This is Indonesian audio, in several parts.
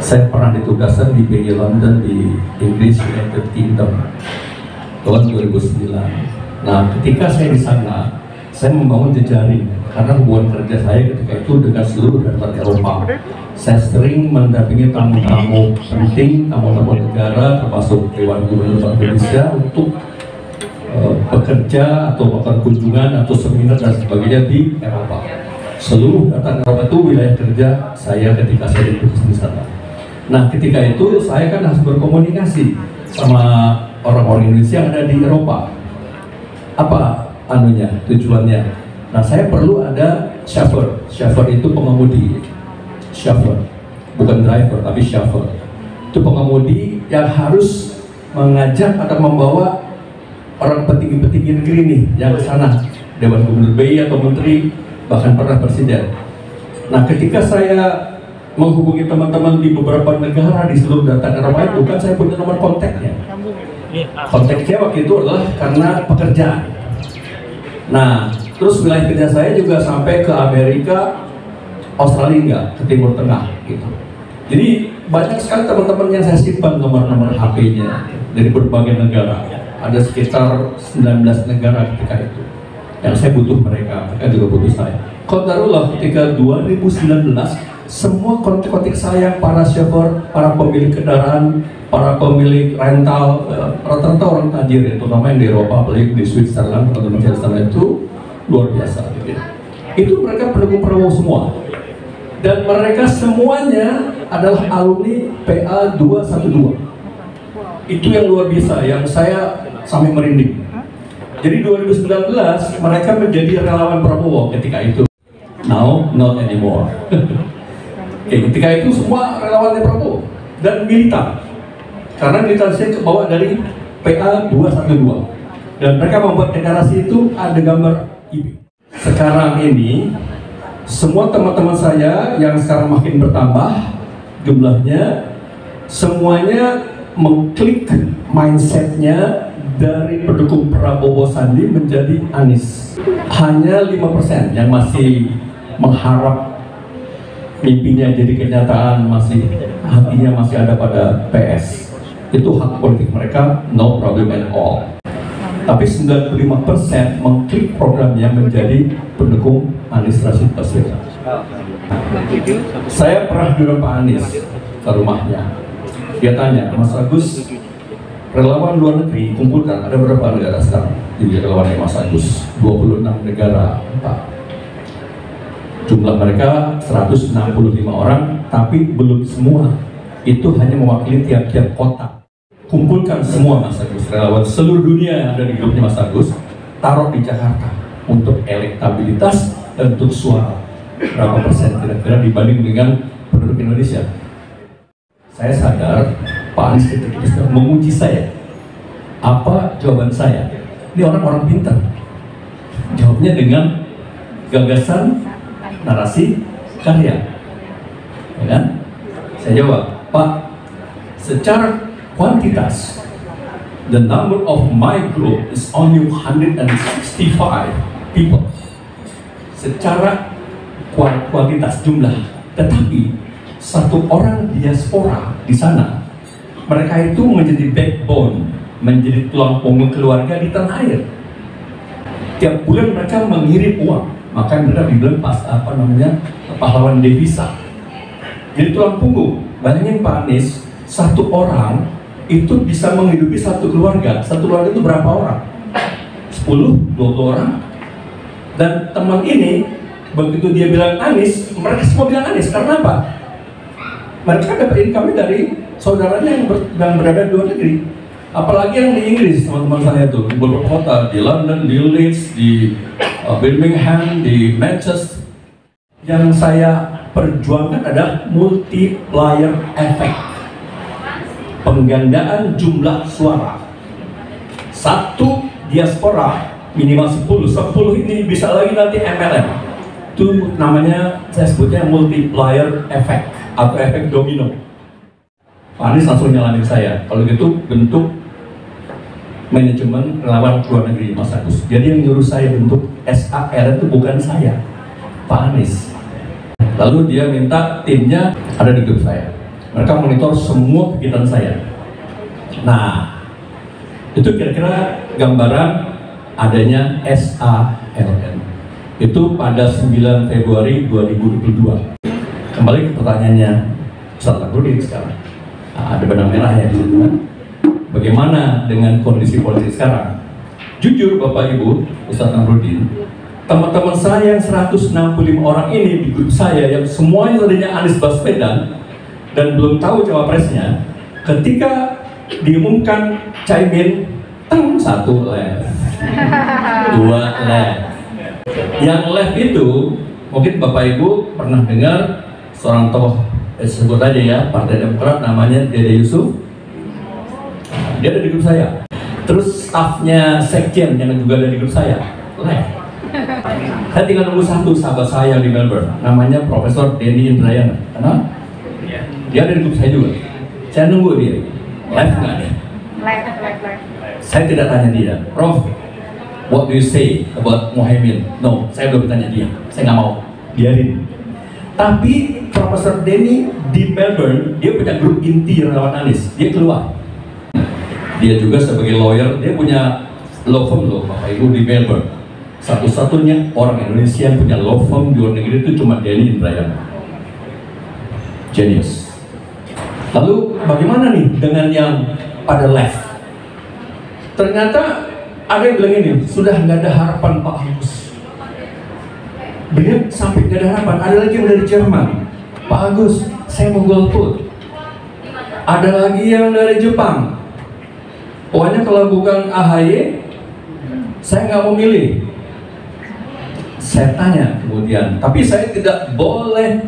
Saya pernah ditugaskan di PI London di Inggris, United Kingdom tahun 2009. Nah, ketika saya di sana, saya membangun jejaring karena hubungan kerja saya ketika itu dengan seluruh daerah Eropa. Saya sering mendampingi tamu-tamu penting, tamu-tamu negara, termasuk Dewan Gubernur Bank Indonesia untuk bekerja atau melakukan kunjungan atau seminar dan sebagainya di Eropa. Seluruh datang Eropa itu wilayah kerja saya ketika saya ditugas di sana. Nah, ketika itu saya kan harus berkomunikasi sama orang-orang Indonesia yang ada di Eropa. Apa tujuannya? Nah, saya perlu ada chauffeur. Chauffeur itu pengemudi. Chauffeur, bukan driver tapi chauffeur. Itu pengemudi yang harus mengajak atau membawa orang petinggi-petinggi negeri nih yang ke sana, Dewan Gubernur BI atau menteri, bahkan pernah presiden. Nah, ketika saya menghubungi teman-teman di beberapa negara di seluruh data Eropa itu, kan saya punya nomor kontaknya. Kontaknya waktu itu adalah karena pekerjaan. Nah, terus wilayah kerja saya juga sampai ke Amerika, Australia enggak, ke Timur Tengah gitu. Jadi banyak sekali teman-teman yang saya simpan nomor-nomor HP-nya dari berbagai negara. Ada sekitar 19 negara ketika itu yang saya butuh mereka juga butuh saya. Qadarullah ketika 2019 semua kontak-kontak saya, para chauffeur, para pemilik kendaraan, para pemilik rental, rata-rata orang tajir ya, terutama yang di Eropa, apalagi di Switzerland atau di sana itu luar biasa gitu. Itu mereka pendukung Prabowo semua. Dan mereka semuanya adalah alumni PA 212. Itu yang luar biasa, yang saya sampai merinding. Jadi 2019 mereka menjadi relawan Prabowo ketika itu. Now, not anymore. Oke, ketika itu semua relawannya Prabowo dan militan. Karena militansinya kebawa dari PA 212. Dan mereka membuat deklarasi itu ada gambar IB. Sekarang ini semua teman-teman saya yang sekarang makin bertambah jumlahnya, semuanya mengklik mindsetnya dari pendukung Prabowo Sandi menjadi Anies. Hanya 5% yang masih mengharap mimpinya jadi kenyataan, masih hatinya masih ada pada PS. Itu hak politik mereka, no problem at all. Tapi 95% mengklik programnya menjadi pendukung Anies Rashid Baswedan. Saya pernah dulu Pak Anies ke rumahnya. Dia tanya, Mas Agus, relawan luar negeri kumpulkan, ada berapa negara sekarang di relawannya Mas Agus? 26 negara, Pak. Jumlah mereka 165 orang, tapi belum semua. Itu hanya mewakili tiap-tiap kota. Kumpulkan semua Mas Agus, relawan seluruh dunia yang ada di grupnya Mas Agus, taruh di Jakarta untuk elektabilitas dan untuk suara. Berapa persen kira-kira dibanding dengan penduduk Indonesia? Saya sadar Pak Anies ketika itu menguji saya. Apa jawaban saya? Ini orang-orang pintar. Jawabnya dengan gagasan, narasi, karya. Ya kan? Saya jawab, Pak, secara kuantitas, the number of my group is only 165 people. Secara kuantitas jumlah, tetapi satu orang diaspora di sana, mereka itu menjadi backbone, menjadi tulang punggung keluarga di tanah air. Tiap bulan mereka mengirim uang, maka mereka dibilang pahlawan devisa. Jadi tulang punggung. Bayangin Pak Anies, satu orang itu bisa menghidupi satu keluarga. Satu keluarga itu berapa orang? 10, 20 orang. Dan teman ini, begitu dia bilang Anies, mereka semua bilang Anies. Karena apa? Mereka dapat income dari saudaranya yang berada di luar negeri. Apalagi yang di Inggris, teman-teman saya itu, di beberapa kota, di London, di Leeds, di Birmingham, di Manchester. Yang saya perjuangkan adalah multiplier effect. Penggandaan jumlah suara. Satu diaspora minimal 10. 10 ini bisa lagi nanti MLM. Itu namanya, saya sebutnya multiplier effect atau efek domino. Pak Anies langsung nyalamin saya. Kalau gitu bentuk manajemen relawan luar negeri Mas Agus. Jadi yang nyuruh saya bentuk SAR itu bukan saya, Pak Anies. Lalu dia minta timnya ada di grup saya. Mereka monitor semua kegiatan saya. Nah, itu kira-kira gambaran adanya SALN. Itu pada 9 Februari 2022. Kembali ke pertanyaannya Ustaz Nagrudin sekarang. Nah, ada benang merahnya di situ kan. Bagaimana dengan kondisi politik sekarang? Jujur Bapak Ibu, Ustaz Nagrudin, teman-teman saya yang 165 orang ini di grup saya yang semuanya tadinya Anies Baswedan dan belum tahu cawapresnya, ketika diumumkan Caimin, satu left, dua left. Yang left itu mungkin Bapak Ibu pernah dengar seorang tokoh, sebut aja ya, Partai Demokrat, namanya Dede Yusuf. Dia ada di grup saya. Terus stafnya Sekjen yang juga ada di grup saya left. Saya tinggal nunggu satu sahabat saya di Melbourne, namanya Profesor Denny Indrayana. Kenal? Dia ada di grup saya juga. Saya nunggu dia, live nggak dia? Live. Saya tidak tanya dia, Prof, what do you say about Mohaimin? No, saya belum tanya dia. Saya nggak mau, biarin. Tapi Profesor Denny di Melbourne, dia punya grup inti relawan Anies. Dia keluar. Dia juga sebagai lawyer, dia punya law firm loh, Bapak Ibu, di Melbourne. Satu-satunya orang Indonesia yang punya law firm di luar negeri itu cuma Denny Indrayana. Genius. Lalu bagaimana nih dengan yang pada left? Ternyata ada yang bilang ini, sudah nggak ada harapan Pak Agus. Beliau sampai nggak ada harapan. Ada lagi yang dari Jerman, Pak Agus, saya mau golput. Ada lagi yang dari Jepang. Pokoknya kalau bukan AHY, saya nggak mau milih. Saya tanya kemudian, tapi saya tidak boleh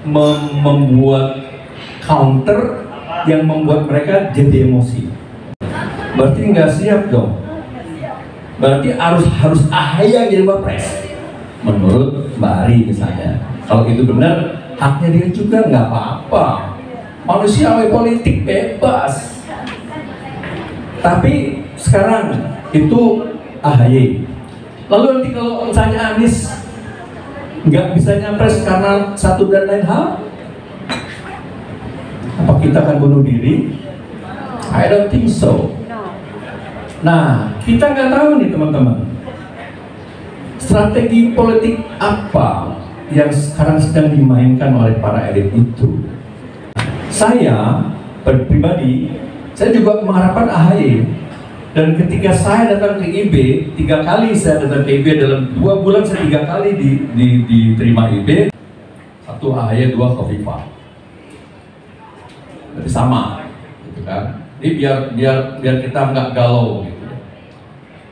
membuat counter yang membuat mereka jadi emosi. Berarti nggak siap dong. Berarti harus AHY yang jadi wapres. Menurut Mbak Ari misalnya, kalau itu benar, haknya dia juga nggak apa-apa. Manusiawi politik bebas. Tapi sekarang itu AHY. Lalu nanti kalau misalnya Anies nggak bisa nyapres karena satu dan lain hal, apa kita akan bunuh diri? I don't think so. Nah, kita nggak tahu nih teman-teman, strategi politik apa yang sekarang sedang dimainkan oleh para elit itu. Saya pribadi, saya juga mengharapkan AHY. Dan ketika saya datang ke IB, 3 kali saya datang ke IB dalam 2 bulan, saya 3 kali diterima IB. 1 AHY, 2 Khofifah. Jadi sama, gitu kan? Jadi biar kita nggak galau, gitu.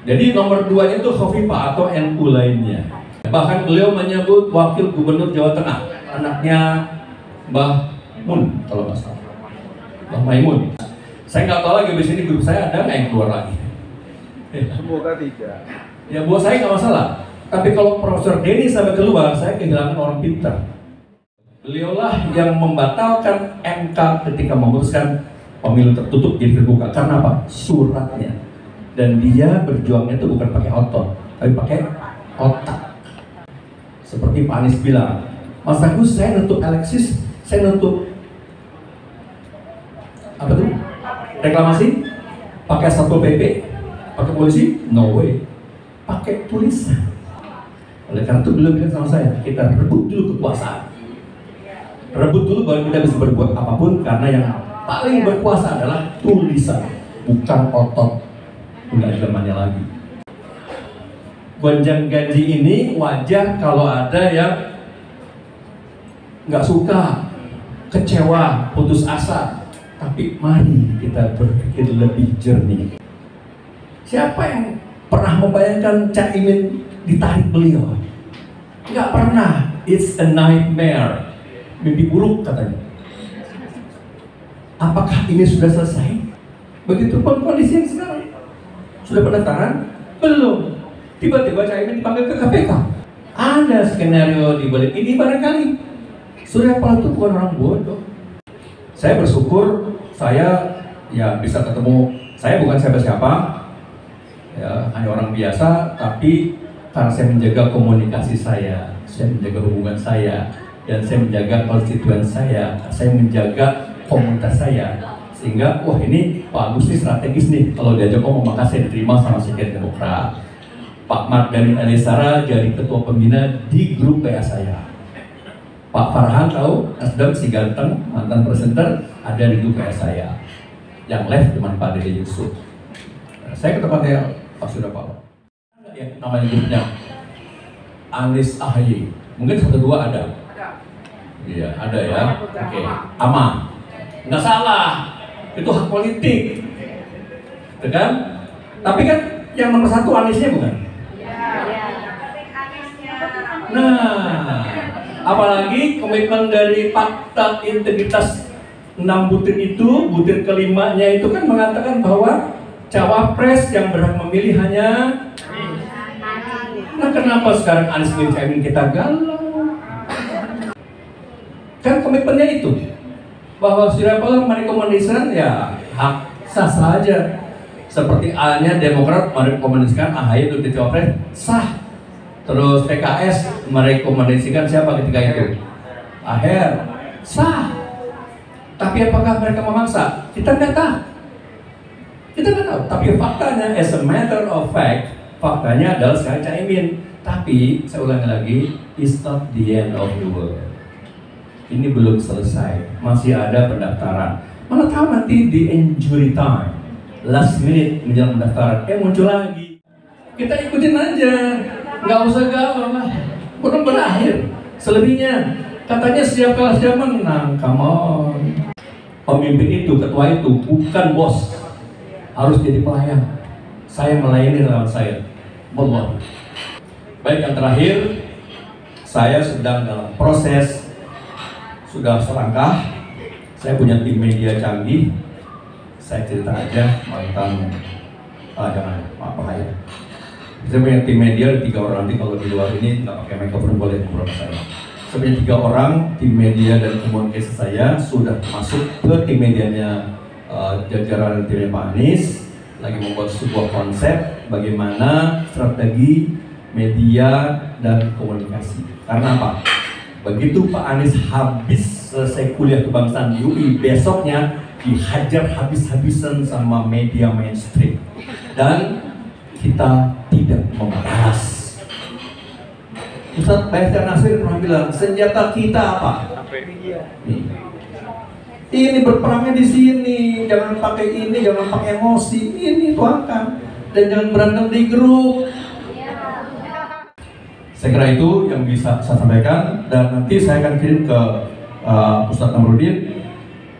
Jadi nomor 2 itu Khofifah atau NU lainnya. Bahkan beliau menyebut wakil gubernur Jawa Tengah, anaknya Mbah Mun, kalau nggak salah, Mbah Maimun. Saya nggak tahu lagi di sini grup saya ada nggak yang keluar lagi. Semoga tidak. Ya buat saya nggak masalah. Tapi kalau Profesor Denny sampai keluar, saya kehilangan orang pintar. Beliaulah yang membatalkan MK ketika memutuskan pemilu tertutup jadi terbuka. Karena apa? Suratnya. Dan dia berjuangnya itu bukan pakai otot, tapi pakai otak. Seperti Pak Anies bilang, Mas Agus, saya nutup Alexis, saya nutup apa tuh? Reklamasi? Pakai Satpol PP? Pakai polisi? No way. Pakai tulisan. Oleh karena itu beliau bilang sama saya, kita rebut dulu kekuasaan. Rebut dulu baru kita bisa berbuat apapun, karena yang paling berkuasa adalah tulisan, bukan otot. Enggak zamannya lagi. Gonjang ganji ini wajar kalau ada yang nggak suka, kecewa, putus asa. Tapi mari kita berpikir lebih jernih. Siapa yang pernah membayangkan Caimin ditarik beliau? Nggak pernah. It's a nightmare. Mimpi buruk katanya. Apakah ini sudah selesai? Begitupun kondisi yang sekarang. Sudah pendaftaran? Belum. Tiba-tiba Caimin dipanggil ke KPK. Ada skenario di balik ini barangkali. Surya Paloh itu bukan orang bodoh. Saya bersyukur saya ya bisa ketemu. Saya bukan siapa-siapa, ya hanya orang biasa. Tapi karena saya menjaga komunikasi saya menjaga hubungan saya, dan saya menjaga konstituen saya menjaga komunitas saya, sehingga wah ini Pak Agus nih strategis nih, kalau diajak ngomong maka saya diterima sama sekian Demokrat. Pak Mardhani Alisara jadi ketua pembina di grup PA saya. Pak Farhan tahu, Nasdem si ganteng, mantan presenter, ada di grup PA saya. Yang live cuma Pak Dede Yusuf. Saya ke tempatnya Pak Surya Paloh. Ya, namanya grupnya Anies AHY. Mungkin 1-2 ada. Iya, ada ya. Oke. Ama. Nggak salah. Itu hak politik. Gitu kan? Tapi kan yang nomor 1 Aniesnya bukan? Nah, apalagi komitmen dari fakta integritas 6 butir itu, butir kelimanya itu kan mengatakan bahwa cawapres yang berhak memilih hanya. Nah, kenapa sekarang Anies milih Caimin kita galau? Kan komitmennya itu bahwa Surya Paloh merekomendasikan ya hak sah saja. Seperti A-nya Demokrat merekomendasikan AHY untuk jadi cawapres, sah. Terus PKS merekomendasikan siapa ketika itu? Aher, sah. Tapi apakah mereka memaksa? Kita nggak tahu. Kita nggak tahu. Tapi faktanya, as a matter of fact, faktanya adalah sekarang Caimin. Tapi saya ulangi lagi, it's not the end of the world. Ini belum selesai, masih ada pendaftaran. Mana tahu nanti di injury time, last minute menjelang pendaftaran, muncul lagi. Kita ikutin aja. Nggak usah galau lah, belum berakhir. Selebihnya katanya siap kalah siap menang, come on. Pemimpin itu, ketua itu bukan bos, harus jadi pelayan. Saya melayani lawan saya, Allah. Baik, yang terakhir, saya sedang dalam proses, sudah selangkah. Saya punya tim media canggih. Saya cerita aja mantan, jangan maaf ya. Saya punya tim media ada 3 orang, nanti kalau di luar ini nggak pakai mikrofon boleh ngobrol sama saya. Saya punya 3 orang tim media dan komunikasi saya sudah masuk ke tim medianya jajaran tim Pak Anies, lagi membuat sebuah konsep bagaimana strategi media dan komunikasi. Karena apa? Begitu Pak Anies habis selesai kuliah kebangsaan di UI, besoknya dihajar habis-habisan sama media mainstream dan kita tidak membalas. Ustaz Baihter Nasir pernah bilang, senjata kita apa? Nih. Ini berperangnya di sini, jangan pakai ini, jangan pakai emosi, ini tuangkan, dan jangan berantem di grup. Saya kira itu yang bisa saya sampaikan, dan nanti saya akan kirim ke Ustadz Namruddin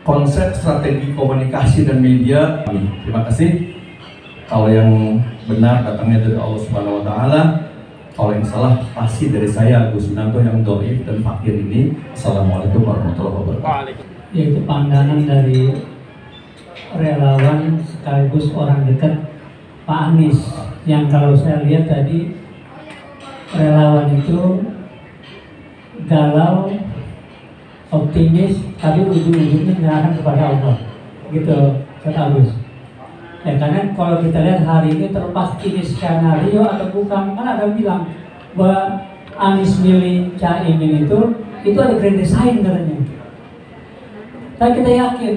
konsep strategi komunikasi dan media. Terima kasih. Kalau yang benar datangnya dari Allah Subhanahu Wa Taala, kalau yang salah pasti dari saya Agus Winanto yang dhaif dan fakir ini. Assalamualaikum warahmatullahi wabarakatuh. Yaitu pandangan dari relawan sekaligus orang dekat Pak Anies, yang kalau saya lihat tadi relawan itu galau, optimis, tapi ujung-ujungnya menyerahkan kepada Allah, gitu, kata Agus. Ya karena kalau kita lihat hari ini terlepas ini skenario atau bukan, kan ada bilang bahwa Anies milih Caimin itu ada grand design katanya. Tapi kita yakin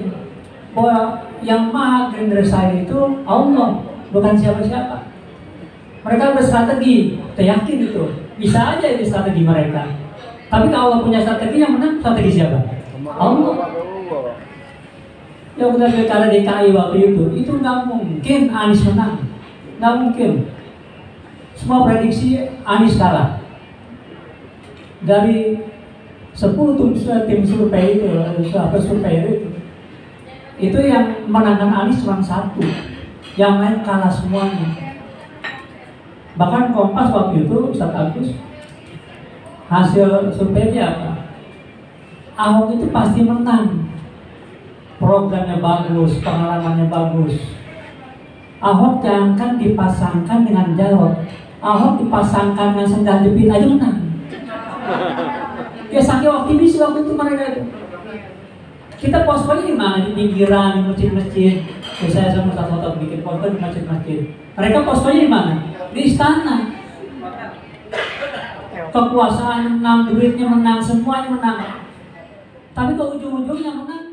bahwa yang maha grand design itu Allah, bukan siapa-siapa. Mereka berstrategi, kita yakin itu. Bisa aja itu strategi mereka. Tapi kalau Allah punya strategi, yang menang strategi siapa? Allah. Yang udah pilkada DKI waktu itu nggak mungkin Anies menang, nggak mungkin. Semua prediksi Anies kalah. Dari 10 tim survei itu, survei itu yang menangkan Anies cuma 1, yang lain kalah semuanya. Bahkan Kompas waktu itu, Ustaz Agus, hasil surveinya apa? Ahok itu pasti menang. Programnya bagus, pengalamannya bagus. Ahok jangan dipasangkan dengan Jarot. Ahok dipasangkan dengan sendal jepit aja menang. Ya saking optimis waktu itu mereka itu. Kita poskonya di mana? Di pinggiran, di masjid-masjid. Saya sama Ustaz Soto bikin posko di masjid-masjid. Mereka poskonya di mana? Di istana. Kekuasaan menang, duitnya menang, semuanya menang. Tapi ke ujung-ujungnya menang